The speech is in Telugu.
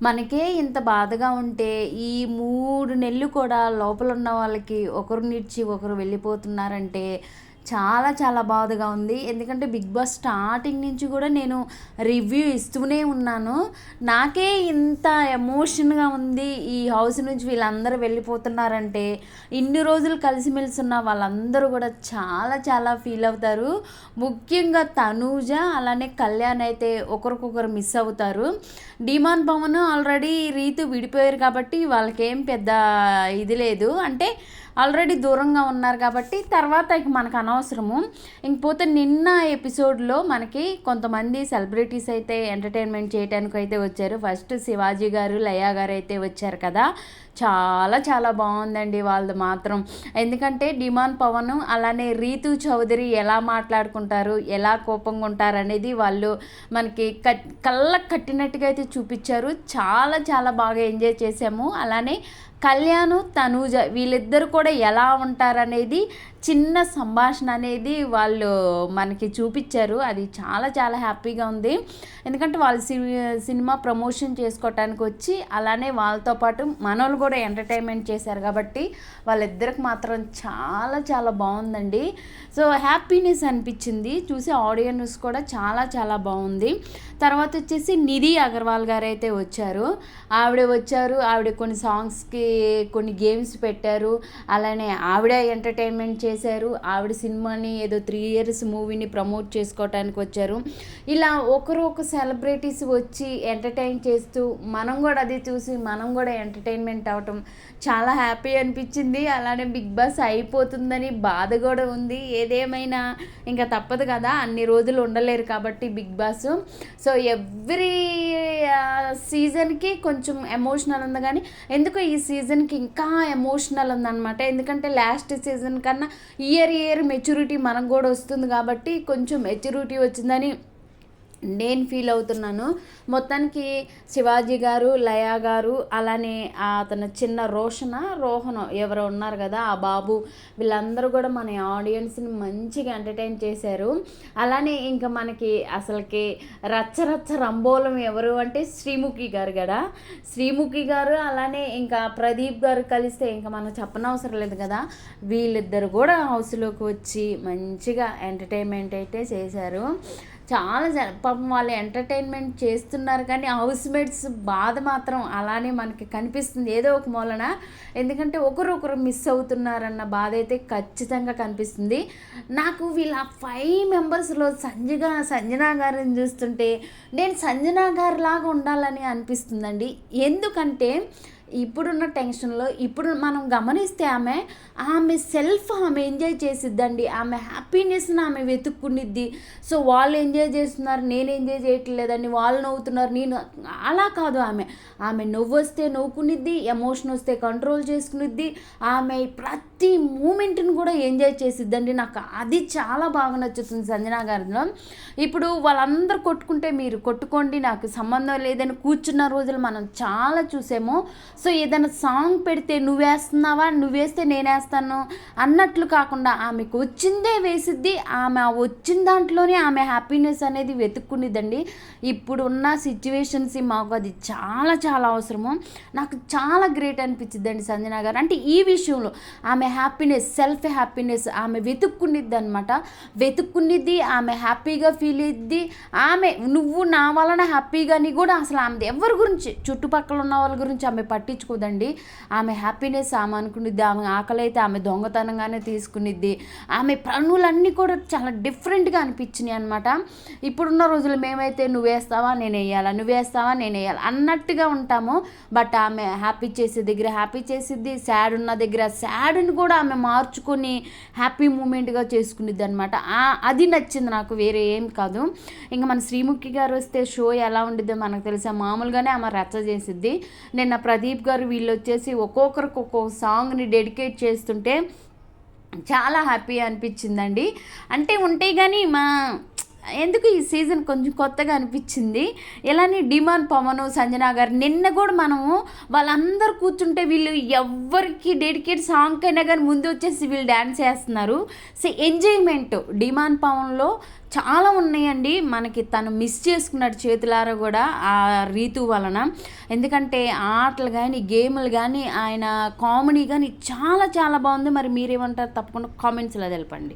మనకే ఇంత బాధగా ఉంటే, ఈ 3 నెలలు కూడా లోపలున్న వాళ్ళకి ఒకరినిడిచి ఒకరు వెళ్ళిపోతున్నారంటే చాలా చాలా బాధగా ఉంది. ఎందుకంటే 'బిగ్ బాస్' స్టార్టింగ్ నుంచి కూడా నేను రివ్యూ ఇస్తూనే ఉన్నాను. నాకే ఇంత ఎమోషన్‌గా ఉంది. ఈ హౌస్ నుంచి వీళ్ళందరూ వెళ్ళిపోతున్నారంటే, ఇన్ని రోజులు కలిసిమెలిసి ఉన్న వాళ్ళందరూ కూడా చాలా చాలా ఫీల్ అవుతారు. ముఖ్యంగా తనూజ అలానే కళ్యాణ్ అయితే ఒకరికొకరు మిస్ అవుతారు. డీమాన్ పవన్ ఆల్రెడీ రీతు విడిపోయారు కాబట్టి వాళ్ళకేం పెద్ద ఇది లేదు. అంటే ఆల్రెడీ దూరంగా ఉన్నారు కాబట్టి తర్వాత ఇక మనకు అనవసరము. ఇంకపోతే నిన్న ఎపిసోడ్లో మనకి కొంతమంది సెలబ్రిటీస్ అయితే ఎంటర్టైన్మెంట్ చేయడానికి అయితే వచ్చారు. ఫస్ట్ శివాజీ గారు, లయ గారు అయితే వచ్చారు కదా. చాలా చాలా బాగుందండి వాళ్ళది మాత్రం. ఎందుకంటే డిమాన్ పవన్ అలానే రీతు చౌదరి ఎలా మాట్లాడుకుంటారు, ఎలా కోపంగా ఉంటారు అనేది వాళ్ళు మనకి కళ్ళకు కట్టినట్టుగా అయితే చూపించారు. చాలా చాలా బాగా ఎంజాయ్ చేసాము. అలానే కళ్యాణ్, తనూజ వీళ్ళిద్దరు కూడా ఎలా ఉంటారనేది చిన్న సంభాషణ అనేది వాళ్ళు మనకి చూపించారు. అది చాలా చాలా హ్యాపీగా ఉంది. ఎందుకంటే వాళ్ళు సినిమా ప్రమోషన్ చేసుకోవటానికి వచ్చి అలానే వాళ్ళతో పాటు మనోళ్ళు కూడా ఎంటర్టైన్మెంట్ చేశారు కాబట్టి వాళ్ళిద్దరికి మాత్రం చాలా చాలా బాగుందండి. సో హ్యాపీనెస్ అనిపించింది చూసి. ఆడియన్స్ కూడా చాలా చాలా బాగుంది. తర్వాత వచ్చేసి నిధి అగర్వాల్ గారు అయితే వచ్చారు. ఆవిడ కొన్ని సాంగ్స్కి కొన్ని గేమ్స్ పెట్టారు. అలానే ఆవిడ ఎంటర్టైన్మెంట్ చేశారు. ఆవిడ సినిమాని ఏదో 3 years మూవీని ప్రమోట్ చేసుకోవటానికి వచ్చారు. ఇలా ఒక సెలబ్రిటీస్ వచ్చి ఎంటర్టైన్ చేస్తూ మనం కూడా అది చూసి మనం కూడా ఎంటర్టైన్మెంట్ అవ్వటం చాలా హ్యాపీ అనిపించింది. అలానే బిగ్ బాస్ అయిపోతుందని బాధ కూడా ఉంది. ఏదేమైనా ఇంకా తప్పదు కదా, అన్ని రోజులు ఉండలేరు కాబట్టి బిగ్ బాస్. సో ఎవ్రీ సీజన్కి కొంచెం ఎమోషనల్ ఉంది, కానీ ఎందుకో ఈ సీజన్కి ఇంకా ఎమోషనల్ ఉందన్నమాట. ఎందుకంటే లాస్ట్ సీజన్ కన్నా ఇయర్ మెచ్యూరిటీ మనకు కూడా వస్తుంది కాబట్టి కొంచెం మెచ్యూరిటీ వచ్చిందని నేను ఫీల్ అవుతున్నాను. మొత్తానికి శివాజీ గారు, లయ గారు, అలానే అతను చిన్న రోహన్ ఎవరో ఉన్నారు కదా ఆ బాబు, వీళ్ళందరూ కూడా మన ఆడియన్స్ని మంచిగా ఎంటర్టైన్ చేశారు. అలానే ఇంకా మనకి అసలుకి రచ్చ రంబోలం ఎవరు అంటే శ్రీముఖి గారు కదా. శ్రీముఖి గారు అలానే ఇంకా ప్రదీప్ గారు కలిస్తే ఇంకా మనం చెప్పనవసరం లేదు కదా. వీళ్ళిద్దరు కూడా హౌస్లోకి వచ్చి మంచిగా ఎంటర్టైన్మెంట్ అయితే చేశారు. చాలా పాపం వాళ్ళు ఎంటర్టైన్మెంట్ చేస్తున్నారు, కానీ హౌస్ మేట్స్ బాధ మాత్రం అలానే మనకి కనిపిస్తుంది ఏదో ఒక మూలన. ఎందుకంటే ఒకరు మిస్ అవుతున్నారన్న బాధ అయితే ఖచ్చితంగా కనిపిస్తుంది. నాకు వీళ్ళ 5 మెంబర్స్లో సంజన గారిని చూస్తుంటే నేను సంజన గారి లాగా ఉండాలని అనిపిస్తుందండి. ఎందుకంటే ఇప్పుడున్న టెన్షన్లో ఇప్పుడు మనం గమనిస్తే ఆమె సెల్ఫ్ ఆమె ఎంజాయ్ చేసిద్దండి. ఆమె హ్యాపీనెస్ని ఆమె వెతుక్కునిద్ది. సో వాళ్ళు ఎంజాయ్ చేస్తున్నారు, నేను ఎంజాయ్ చేయట్లేదని వాళ్ళు నవ్వుతున్నారు, నేను అలా కాదు. ఆమె నవ్వు వస్తే నవ్వుకునిద్ది, ఎమోషన్ వస్తే కంట్రోల్ చేసుకునిద్ది. ఆమె ప్రతి మూమెంట్ని కూడా ఎంజాయ్ చేసిద్దండి. నాకు అది చాలా బాగా నచ్చుతుంది సంజన గారిలో. ఇప్పుడు వాళ్ళందరూ కొట్టుకుంటే మీరు కొట్టుకోండి, నాకు సంబంధం లేదని కూర్చున్న రోజులు మనం చాలా చూసాము. సో ఏదైనా సాంగ్ పెడితే నువ్వేస్తున్నావా, నువ్వేస్తే నేనేస్తాను అన్నట్లు కాకుండా ఆమెకు వచ్చిందే వేసిద్ది. ఆమె వచ్చిన దాంట్లోనే ఆమె హ్యాపీనెస్ అనేది వెతుక్కునిద్దండి. ఇప్పుడు ఉన్న సిచ్యువేషన్స్ మాకు అది చాలా చాలా అవసరము. నాకు చాలా గ్రేట్ అనిపించిద్దండి సంజన గారు. అంటే ఈ విషయంలో ఆమె హ్యాపీనెస్, సెల్ఫ్ హ్యాపీనెస్ ఆమె వెతుక్కునిద్ది అనమాట. వెతుక్కునిద్ది, ఆమె హ్యాపీగా ఫీల్ అయ్యిద్ది. నువ్వు నా వలన హ్యాపీగాని కూడా అసలు ఆమె ఎవరి గురించి, చుట్టుపక్కల ఉన్న వాళ్ళ గురించి ఆమె పట్టించుకోదండి. ఆమె హ్యాపీనెస్ ఆమె అనుకునిద్ది. ఆమె ఆకలి అయితే ఆమె దొంగతనంగానే తీసుకునిద్ది. ఆమె పనులన్నీ కూడా చాలా డిఫరెంట్గా అనిపించినాయి అనమాట. ఇప్పుడున్న రోజులు మేమైతే నువ్వేస్తావా నేను వేయాలా, నువ్వేస్తావా నేను వేయాలి అన్నట్టుగా ఉంటాము. బట్ ఆమె హ్యాపీ చేసే దగ్గర హ్యాపీ చేసిద్ది, సాడ్ ఉన్న దగ్గర సాడ్ని కూడా ఆమె మార్చుకొని హ్యాపీ మూమెంట్గా చేసుకునిద్ది అనమాట. అది నచ్చింది నాకు, వేరే ఏం కాదు. ఇంకా మన శ్రీముఖి గారు వస్తే షో ఎలా ఉండిద్దో మనకు తెలుసా. మామూలుగానే ఆమె రచ్చ చేసిద్ది. నిన్న ప్రదీప్ గారు వీళ్ళు వచ్చేసి ఒక్కొక్కరికి ఒక్కొక్క సాంగ్ని డెడికేట్ చేస్తుంటే చాలా హ్యాపీ అనిపించిందండి. అంటే ఉంటే కానీ ఎందుకు ఈ సీజన్ కొంచెం కొత్తగా అనిపించింది. ఇలానే డిమాండ్ పవన్, సంజన గారు నిన్న కూడా మనము వాళ్ళందరూ కూర్చుంటే వీళ్ళు ఎవరికి డెడికేట్ సాంగ్ అయినా కానీ ముందు వచ్చేసి వీళ్ళు డ్యాన్స్ చేస్తున్నారు. సో ఎంజాయ్మెంట్ డిమాండ్ పవన్లో చాలా ఉన్నాయండి. మనకి తను మిస్ చేసుకున్నాడు చేతులారా కూడా ఆ రీతు వలన. ఎందుకంటే ఆటలు కానీ గేములు కానీ ఆయన కామెడీ కానీ చాలా చాలా బాగుంది. మరి మీరేమంటారు? తప్పకుండా కామెంట్స్లో తెలపండి.